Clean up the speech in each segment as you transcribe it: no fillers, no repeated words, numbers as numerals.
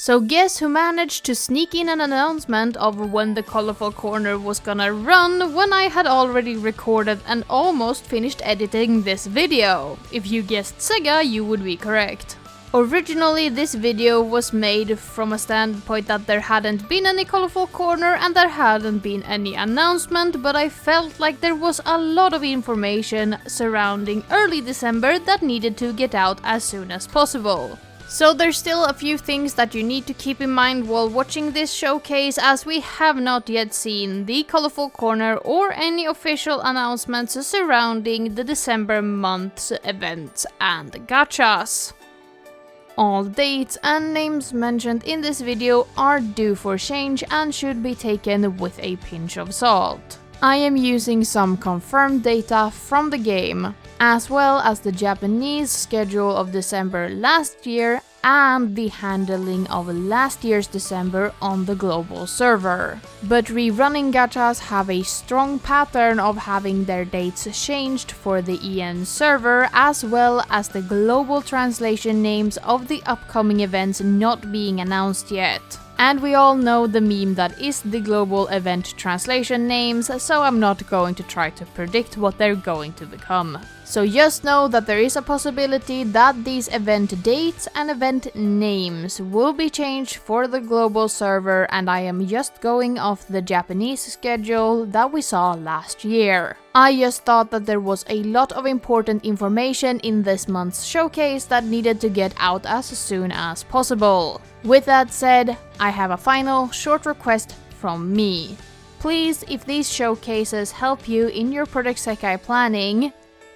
So guess who managed to sneak in an announcement of when the Colorful Corner was gonna run when I had already recorded and almost finished editing this video? If you guessed Sega, you would be correct. Originally, this video was made from a standpoint that there hadn't been any Colorful Corner and there hadn't been any announcement, but I felt like there was a lot of information surrounding early December that needed to get out as soon as possible. So there's still a few things that you need to keep in mind while watching this showcase, as we have not yet seen the Colorful Corner or any official announcements surrounding the December month's events and gachas. All dates and names mentioned in this video are due for change and should be taken with a pinch of salt. I am using some confirmed data from the game, as well as the Japanese schedule of December last year and the handling of last year's December on the global server. But rerunning gachas have a strong pattern of having their dates changed for the EN server, as well as the global translation names of the upcoming events not being announced yet. And we all know the meme that is the global event translation names, so I'm not going to try to predict what they're going to become. So just know that there is a possibility that these event dates and event names will be changed for the global server, and I am just going off the Japanese schedule that we saw last year. I just thought that there was a lot of important information in this month's showcase that needed to get out as soon as possible. With that said, I have a final short request from me. Please, if these showcases help you in your Project Sekai planning,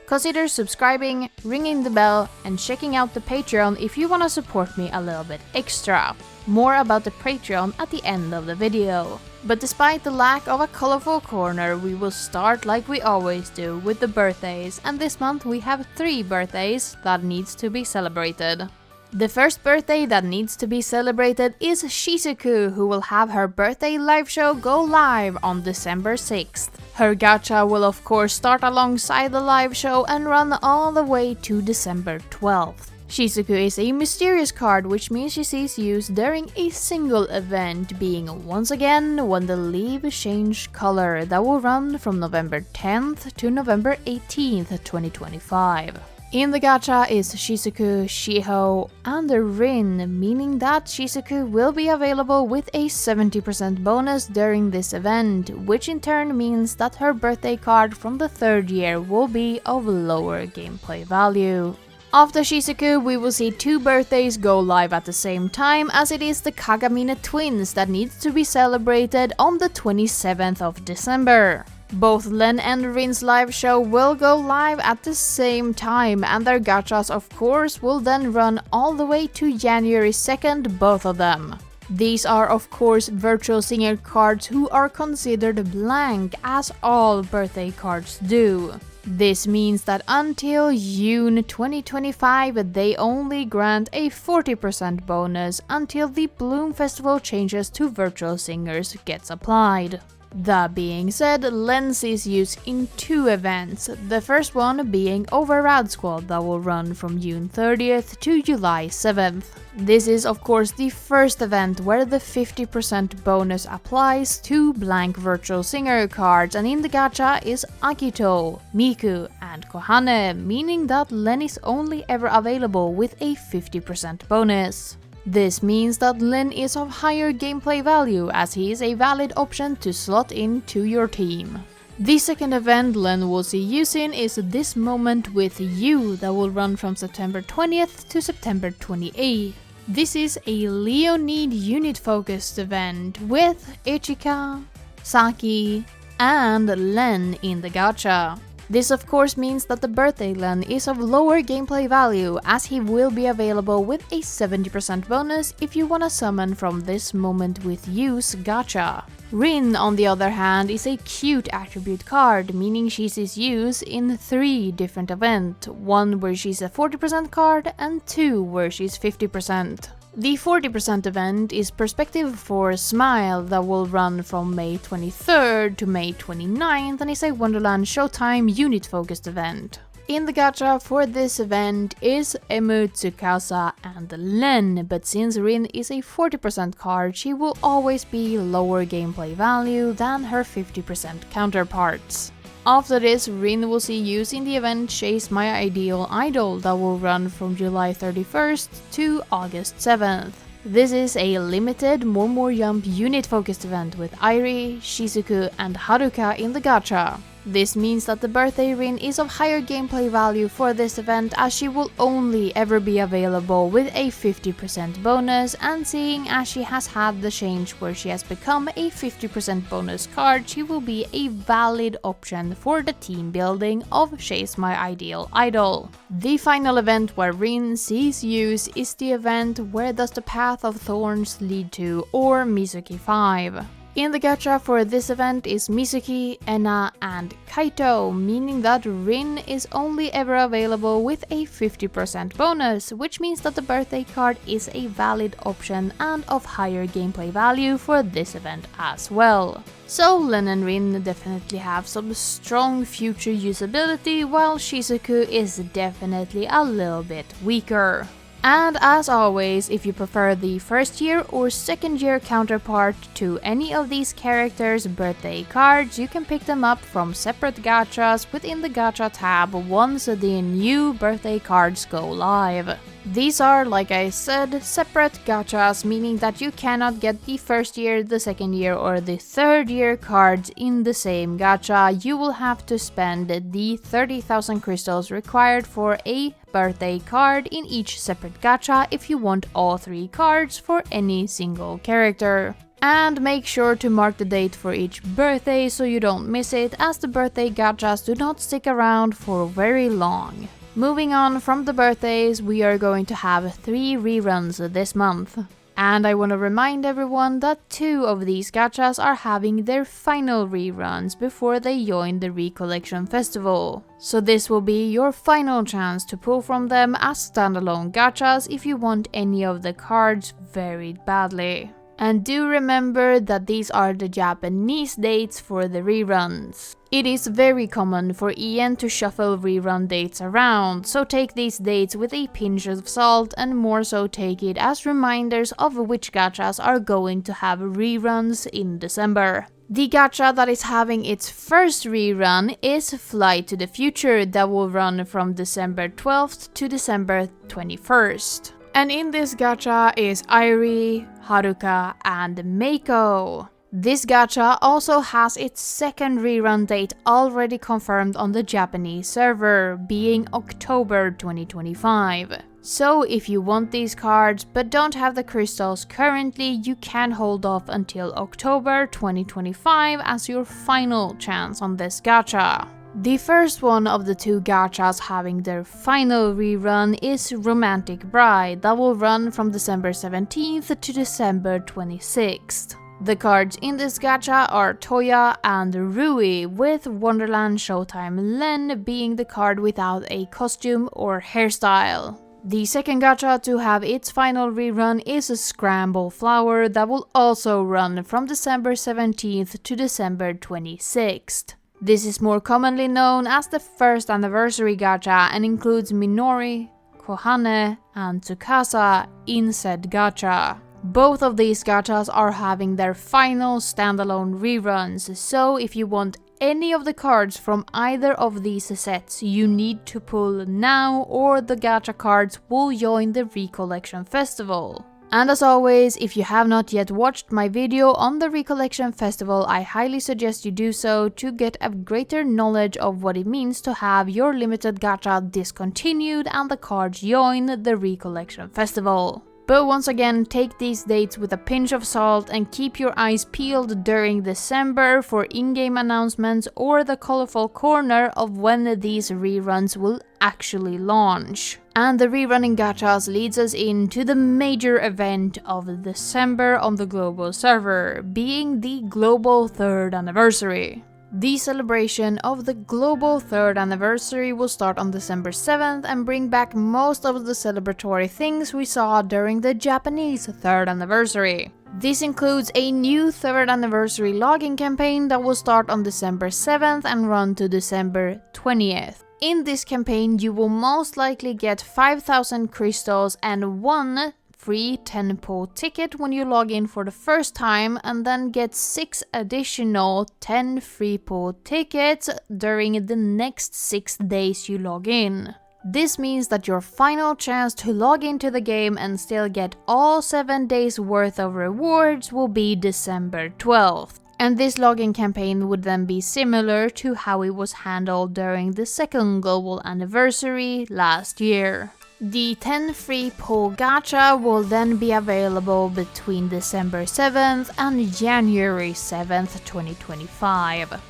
consider subscribing, ringing the bell, and checking out the Patreon if you want to support me a little bit extra. More about the Patreon at the end of the video. But despite the lack of a colorful corner, we will start like we always do with the birthdays, and this month we have 3 birthdays that needs to be celebrated. The first birthday that needs to be celebrated is Shizuku, who will have her birthday live show go live on December 6th. Her gacha will of course start alongside the live show and run all the way to December 12th. Shizuku is a mysterious card, which means she sees use during a single event, being once again when the leaves change color, that will run from November 10th to November 18th, 2025. In the gacha is Shizuku, Shiho, and Rin, meaning that Shizuku will be available with a 70% bonus during this event, which in turn means that her birthday card from the 3rd year will be of lower gameplay value. After Shizuku, we will see 2 birthdays go live at the same time, as it is the Kagamine twins that needs to be celebrated on the 27th of December. Both Len and Rin's live show will go live at the same time, and their gachas of course will then run all the way to January 2nd, both of them. These are of course virtual singer cards who are considered blank, as all birthday cards do. This means that until June 2025 they only grant a 40% bonus until the Bloom Festival changes to virtual singers gets applied. That being said, Len sees use in 2 events, the first one being Overrad Squad that will run from June 30th to July 7th. This is of course the first event where the 50% bonus applies to blank virtual singer cards, and in the gacha is Akito, Miku, and Kohane, meaning that Len is only ever available with a 50% bonus. This means that Len is of higher gameplay value, as he is a valid option to slot into your team. The second event Len will see use in is This Moment With You that will run from September 20th to September 28th. This is a Leonid unit focused event with Ichika, Saki, and Len in the gacha. This of course means that the birthday Len is of lower gameplay value, as he will be available with a 70% bonus if you wanna summon from This Moment With You's gacha. Rin, on the other hand, is a cute attribute card, meaning she sees use in 3 different events, 1 where she's a 40% card and 2 where she's 50%. The 40% event is Perspective for Smile that will run from May 23rd to May 29th and is a Wonderland Showtime unit-focused event. in the gacha for this event is Emu, Tsukasa and Len, but since Rin is a 40% card, she will always be lower gameplay value than her 50% counterparts. After this, Rin will see use in the event Chase My Ideal Idol that will run from July 31st to August 7th. This is a limited More Jump unit focused event with Airi, Shizuku and Haruka in the gacha. This means that the birthday Rin is of higher gameplay value for this event, as she will only ever be available with a 50% bonus, and seeing as she has had the change where she has become a 50% bonus card, she will be a valid option for the team building of Chase My Ideal Idol. The final event where Rin sees use is the event Where Does the Path of Thorns Lead To, or Mizuki 5. In the gacha for this event is Mizuki, Enna and Kaito, meaning that Rin is only ever available with a 50% bonus, which means that the birthday card is a valid option and of higher gameplay value for this event as well. So Len and Rin definitely have some strong future usability, while Shizuku is definitely a little bit weaker. And as always, if you prefer the first year or second year counterpart to any of these characters' birthday cards, you can pick them up from separate gachas within the gacha tab once the new birthday cards go live. These are, like I said, separate gachas, meaning that you cannot get the first year, the second year or the third year cards in the same gacha. You will have to spend the 30,000 crystals required for a birthday card in each separate gacha if you want all 3 cards for any single character. And make sure to mark the date for each birthday so you don't miss it, as the birthday gachas do not stick around for very long. Moving on from the birthdays, we are going to have 3 reruns this month. And I want to remind everyone that 2 of these gachas are having their final reruns before they join the Recollection Festival. So this will be your final chance to pull from them as standalone gachas if you want any of the cards very badly. And do remember that these are the Japanese dates for the reruns. It is very common for EN to shuffle rerun dates around, so take these dates with a pinch of salt and more so take it as reminders of which gachas are going to have reruns in December. The gacha that is having its first rerun is Flight to the Future, that will run from December 12th to December 21st. And in this gacha is Airi, Haruka, and Meiko. This gacha also has its second rerun date already confirmed on the Japanese server, being October 2025. So if you want these cards but don't have the crystals currently, you can hold off until October 2025 as your final chance on this gacha. The first one of the 2 gachas having their final rerun is Romantic Bride, that will run from December 17th to December 26th. The cards in this gacha are Toya and Rui, with Wonderland Showtime Len being the card without a costume or hairstyle. The second gacha to have its final rerun is a Scramble Flower, that will also run from December 17th to December 26th. This is more commonly known as the first anniversary gacha and includes Minori, Kohane, and Tsukasa in said gacha. Both of these gachas are having their final standalone reruns, so if you want any of the cards from either of these sets, you need to pull now or the gacha cards will join the Recollection Festival. And as always, if you have not yet watched my video on the Recollection Festival, I highly suggest you do so to get a greater knowledge of what it means to have your limited gacha discontinued and the cards join the Recollection Festival. But once again, take these dates with a pinch of salt and keep your eyes peeled during December for in-game announcements or the colorful corner of when these reruns will actually launch. And the rerunning gachas leads us into the major event of December on the global server, being the global 3rd anniversary. The celebration of the global 3rd anniversary will start on December 7th and bring back most of the celebratory things we saw during the Japanese 3rd anniversary. This includes a new 3rd anniversary login campaign that will start on December 7th and run to December 20th. In this campaign, you will most likely get 5,000 crystals and 1 free 10-po ticket when you log in for the first time, and then get 6 additional 10 free-po tickets during the next 6 days you log in. This means that your final chance to log into the game and still get all 7 days worth of rewards will be December 12th. And this login campaign would then be similar to how it was handled during the second global anniversary last year. The 10 free po gacha will then be available between December 7th and January 7th, 2025.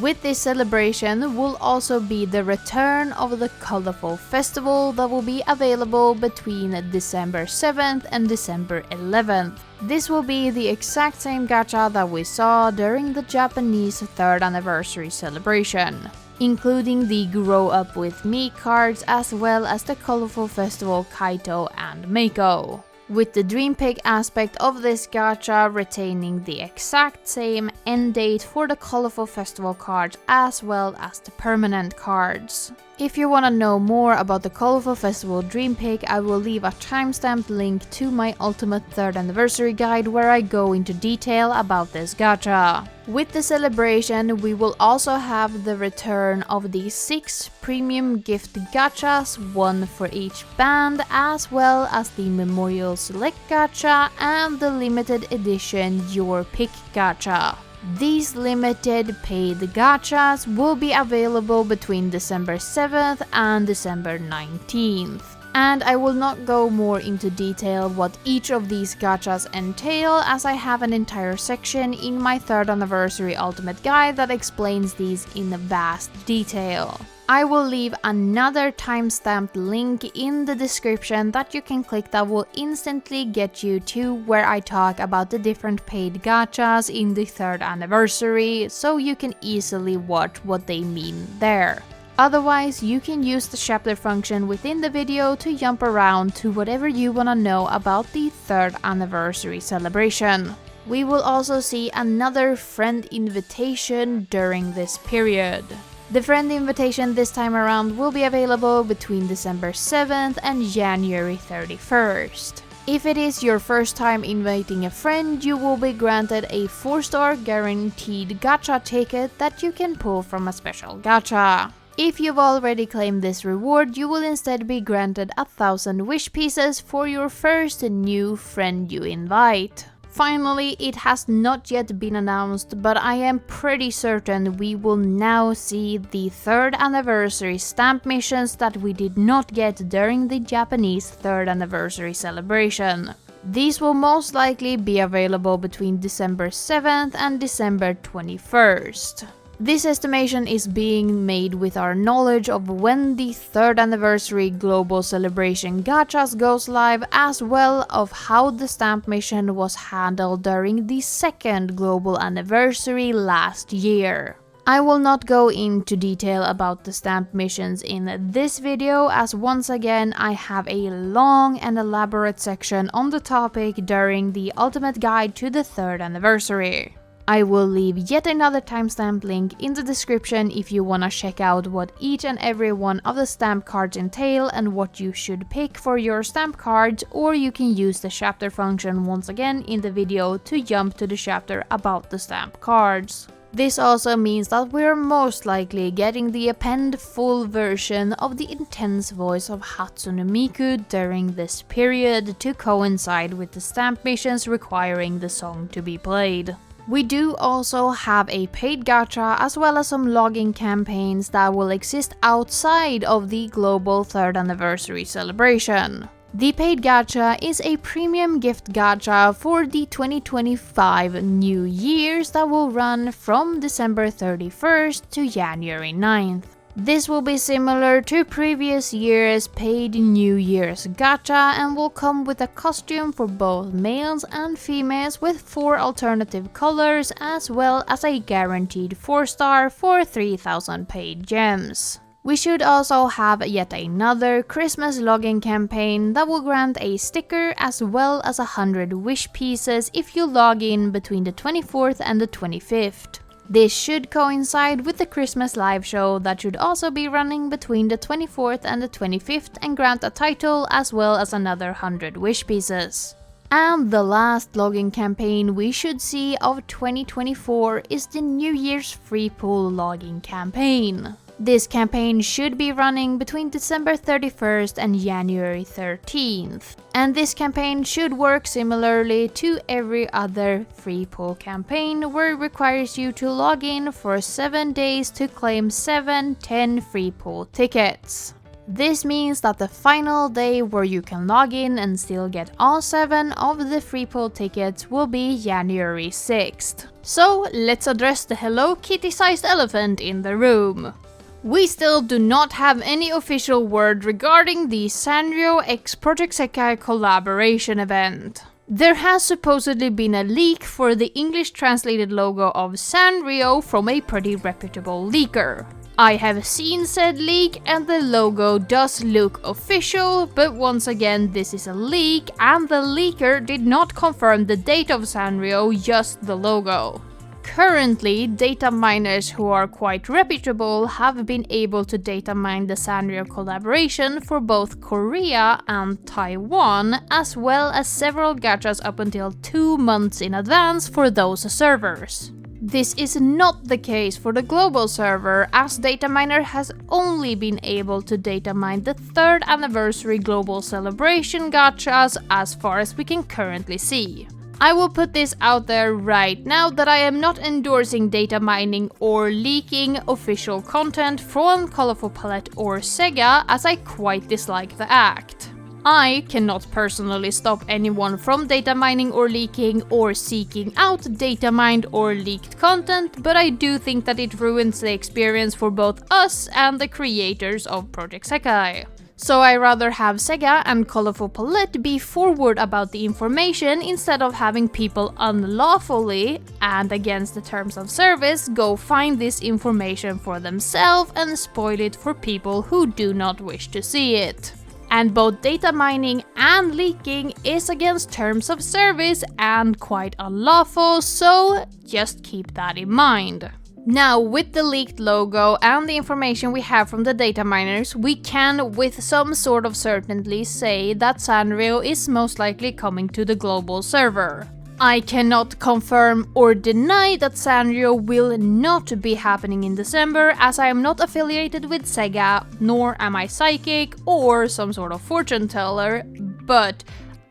With this celebration will also be the return of the Colorful Festival that will be available between December 7th and December 11th. This will be the exact same gacha that we saw during the Japanese 3rd anniversary celebration, including the Grow Up With Me cards as well as the Colorful Festival Kaito and Meiko, with the Dream Pick aspect of this gacha retaining the exact same end date for the Colorful Festival cards as well as the permanent cards. If you want to know more about the Colorful Festival Dream Pick, I will leave a timestamped link to my Ultimate 3rd Anniversary guide where I go into detail about this gacha. With the celebration, we will also have the return of the 6 premium gift gachas, 1 for each band, as well as the Memorial Select gacha and the limited edition Your Pick gacha. These limited paid gachas will be available between December 7th and December 19th. And I will not go more into detail what each of these gachas entail, as I have an entire section in my 3rd anniversary ultimate guide that explains these in vast detail. I will leave another timestamped link in the description that you can click that will instantly get you to where I talk about the different paid gachas in the 3rd anniversary, so you can easily watch what they mean there. Otherwise, you can use the chapter function within the video to jump around to whatever you wanna know about the 3rd anniversary celebration. We will also see another friend invitation during this period. The friend invitation this time around will be available between December 7th and January 31st. If it is your first time inviting a friend, you will be granted a 4-star guaranteed gacha ticket that you can pull from a special gacha. If you've already claimed this reward, you will instead be granted 1,000 wish pieces for your first new friend you invite. Finally, it has not yet been announced, but I am pretty certain we will now see the 3rd anniversary stamp missions that we did not get during the Japanese 3rd anniversary celebration. These will most likely be available between December 7th and December 21st. This estimation is being made with our knowledge of when the 3rd anniversary global celebration gachas goes live, as well of how the stamp mission was handled during the 2nd global anniversary last year. I will not go into detail about the stamp missions in this video, as once again I have a long and elaborate section on the topic during the ultimate guide to the 3rd anniversary. I will leave yet another timestamp link in the description if you wanna check out what each and every one of the stamp cards entail and what you should pick for your stamp cards, or you can use the chapter function once again in the video to jump to the chapter about the stamp cards. This also means that we're most likely getting the append full version of the intense voice of Hatsune Miku during this period to coincide with the stamp missions requiring the song to be played. We do also have a paid gacha as well as some login campaigns that will exist outside of the global 3rd anniversary celebration. The paid gacha is a premium gift gacha for the 2025 New Year's that will run from December 31st to January 9th. This will be similar to previous year's paid New Year's gacha and will come with a costume for both males and females with 4 alternative colors, as well as a guaranteed 4-star for 3,000 paid gems. We should also have yet another Christmas login campaign that will grant a sticker as well as 100 wish pieces if you log in between the 24th and the 25th. This should coincide with the Christmas live show that should also be running between the 24th and the 25th and grant a title as well as another 100 wish pieces. And the last logging campaign we should see of 2024 is the New Year's free pool logging campaign. This campaign should be running between December 31st and January 13th. And this campaign should work similarly to every other free pool campaign, where it requires you to log in for 7 days to claim 10 free pool tickets. This means that the final day where you can log in and still get all 7 of the free pool tickets will be January 6th. So let's address the Hello Kitty-sized elephant in the room. We still do not have any official word regarding the Sanrio x Project Sekai collaboration event. There has supposedly been a leak for the English translated logo of Sanrio from a pretty reputable leaker. I have seen said leak and the logo does look official, but once again this is a leak and the leaker did not confirm the date of Sanrio, just the logo. Currently, data miners who are quite reputable have been able to data mine the Sanrio collaboration for both Korea and Taiwan, as well as several gachas up until 2 months in advance for those servers. This is not the case for the global server, as Dataminer has only been able to data mine the 3rd anniversary global celebration gachas as far as we can currently see. I will put this out there right now that I am not endorsing data mining or leaking official content from Colorful Palette or Sega, as I quite dislike the act. I cannot personally stop anyone from data mining or leaking or seeking out data mined or leaked content, but I do think that it ruins the experience for both us and the creators of Project Sekai. So I rather have Sega and Colorful Palette be forward about the information instead of having people unlawfully and against the terms of service go find this information for themselves and spoil it for people who do not wish to see it. And both data mining and leaking is against terms of service and quite unlawful, so just keep that in mind. Now, with the leaked logo and the information we have from the data miners, we can with some sort of certainty say that Sanrio is most likely coming to the global server. I cannot confirm or deny that Sanrio will not be happening in December, as I am not affiliated with Sega, nor am I psychic or some sort of fortune teller, but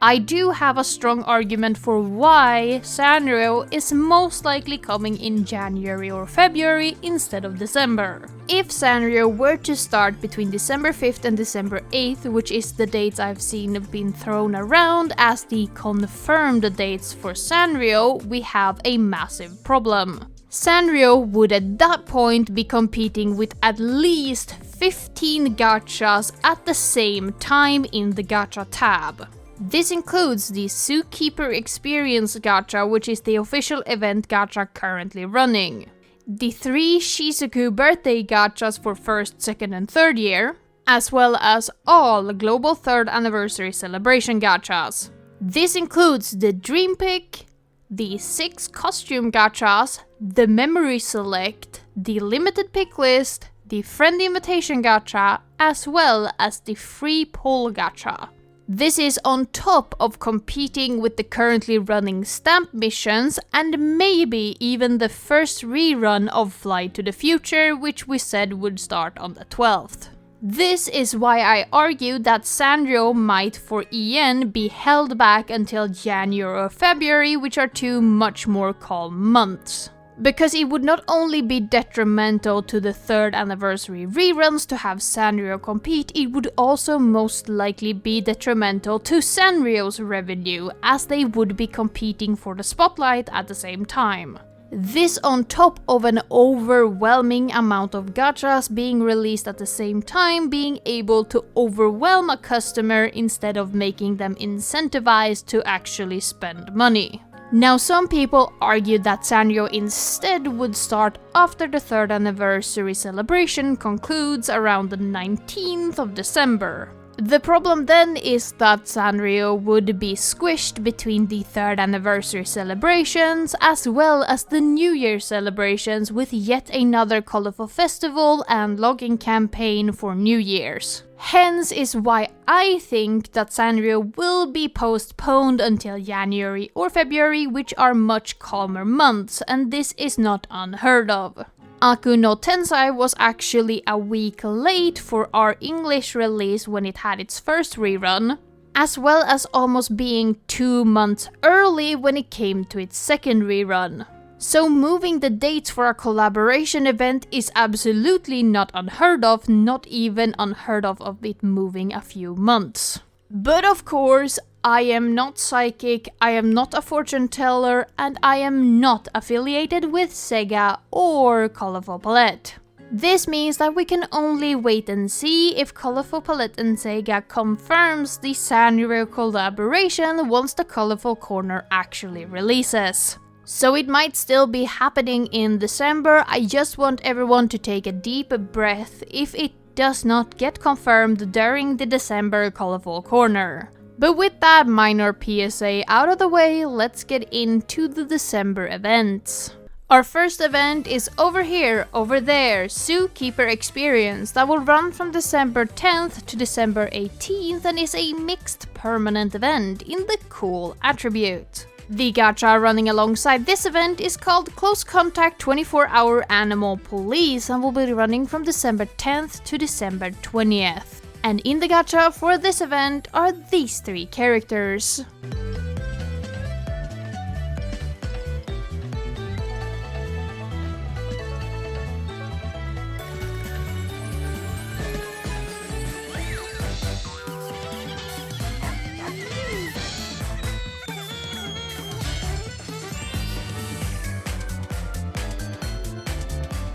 I do have a strong argument for why Sanrio is most likely coming in January or February instead of December. If Sanrio were to start between December 5th and December 8th, which is the dates I've seen been thrown around as the confirmed dates for Sanrio, we have a massive problem. Sanrio would at that point be competing with at least 15 gachas at the same time in the gacha tab. This includes the Zookeeper Experience Gacha, which is the official event gacha currently running, the 3 Shizuku Birthday gachas for 1st, 2nd and 3rd year, as well as all global 3rd anniversary celebration gachas. This includes the Dream Pick, the 6 costume gachas, the Memory Select, the Limited Pick List, the Friend Invitation gacha, as well as the Free Poll gacha. This is on top of competing with the currently running stamp missions and maybe even the first rerun of Flight to the Future, which we said would start on the 12th. This is why I argue that Sanrio might for EN be held back until January or February, which are 2 much more calm months. Because it would not only be detrimental to the 3rd anniversary reruns to have Sanrio compete, it would also most likely be detrimental to Sanrio's revenue, as they would be competing for the spotlight at the same time. This on top of an overwhelming amount of gachas being released at the same time, being able to overwhelm a customer instead of making them incentivized to actually spend money. Now, some people argue that Sanrio instead would start after the 3rd anniversary celebration concludes around the 19th of December. The problem then is that Sanrio would be squished between the 3rd anniversary celebrations as well as the New Year celebrations with yet another colorful festival and login campaign for New Year's. Hence is why I think that Sanrio will be postponed until January or February, which are much calmer months, and this is not unheard of. Aku no Tensei was actually a week late for our English release when it had its first rerun, as well as almost being 2 months early when it came to its second rerun. So moving the dates for a collaboration event is absolutely not unheard of, not even unheard of it moving a few months. But of course, I am not psychic, I am not a fortune teller, and I am not affiliated with Sega or Colorful Palette. This means that we can only wait and see if Colorful Palette and Sega confirms the Sanrio collaboration once the Colorful Corner actually releases. So it might still be happening in December, I just want everyone to take a deep breath if it does not get confirmed during the December Colorful Corner. But with that minor PSA out of the way, let's get into the December events. Our first event is Over Here, Over There, Zookeeper Experience that will run from December 10th to December 18th and is a mixed permanent event in the cool attribute. The gacha running alongside this event is called Close Contact 24-Hour Animal Police and will be running from December 10th to December 20th. And in the gacha for this event are these 3 characters.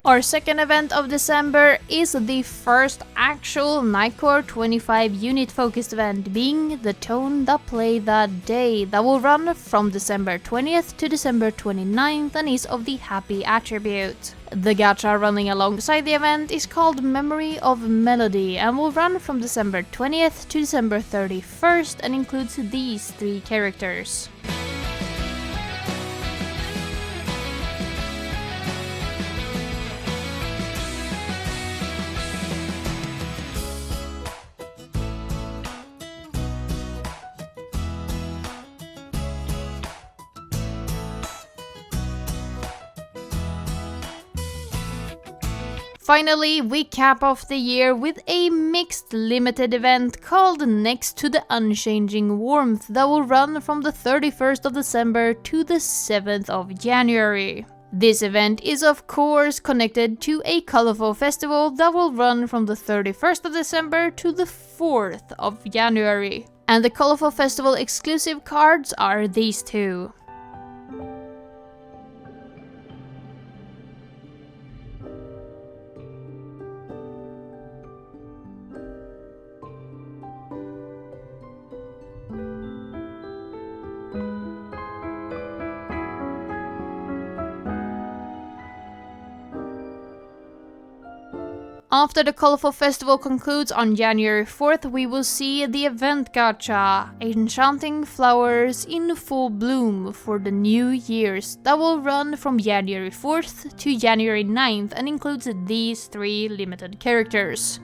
Our second event of December is the first actual Nightcore 25 unit focused event, being The Tone That Play That Day, that will run from December 20th to December 29th and is of the happy attribute. The gacha running alongside the event is called Memory of Melody and will run from December 20th to December 31st and includes these 3 characters. Finally, we cap off the year with a mixed limited event called Next to the Unchanging Warmth that will run from the 31st of December to the 7th of January. This event is of course connected to a colorful festival that will run from the 31st of December to the 4th of January. And the colorful festival exclusive cards are these 2. After the Colorful Festival concludes on January 4th, we will see the event gacha, Enchanting Flowers in Full Bloom for the New Year's, that will run from January 4th to January 9th and includes these 3 limited characters.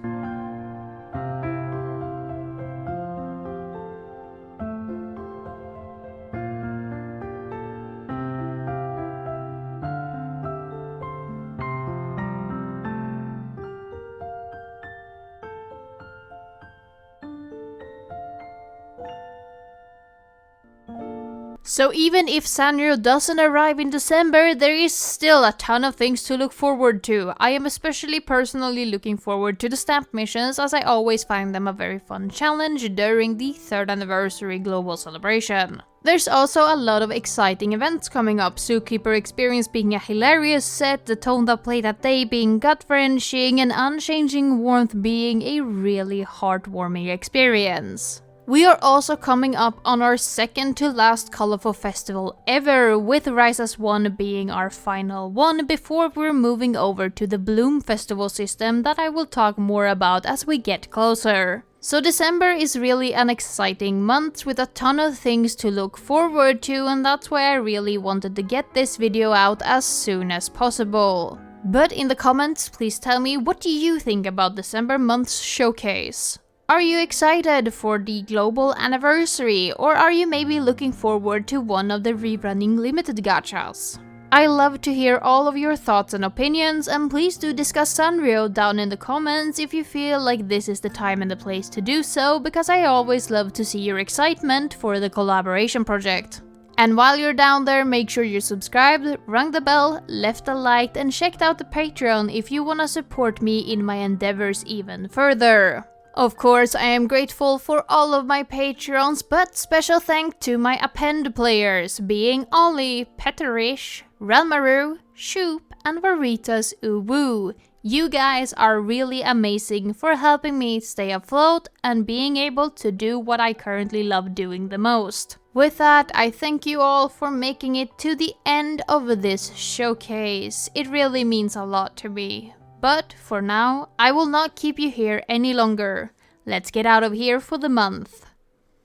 So even if Sanrio doesn't arrive in December, there is still a ton of things to look forward to. I am especially personally looking forward to the stamp missions, as I always find them a very fun challenge during the 3rd anniversary global celebration. There's also a lot of exciting events coming up, Zookeeper Experience being a hilarious set, The Tone That Play That Day being gut-wrenching, and Unchanging Warmth being a really heartwarming experience. We are also coming up on our second to last colorful festival ever, with Rise as One being our final one before we're moving over to the Bloom festival system that I will talk more about as we get closer. So December is really an exciting month with a ton of things to look forward to, and that's why I really wanted to get this video out as soon as possible. But in the comments, please tell me, what do you think about December month's showcase? Are you excited for the global anniversary, or are you maybe looking forward to one of the rerunning limited gachas? I love to hear all of your thoughts and opinions, and please do discuss Sanrio down in the comments if you feel like this is the time and the place to do so, because I always love to see your excitement for the collaboration project. And while you're down there, make sure you're subscribed, rung the bell, left a like, and checked out the Patreon if you wanna support me in my endeavors even further. Of course, I am grateful for all of my Patreons, but special thanks to my append players, being Ollie, Petterish, Relmaru, Shoop, and Veritas Uwu. You guys are really amazing for helping me stay afloat and being able to do what I currently love doing the most. With that, I thank you all for making it to the end of this showcase. It really means a lot to me. But for now, I will not keep you here any longer. Let's get out of here for the month.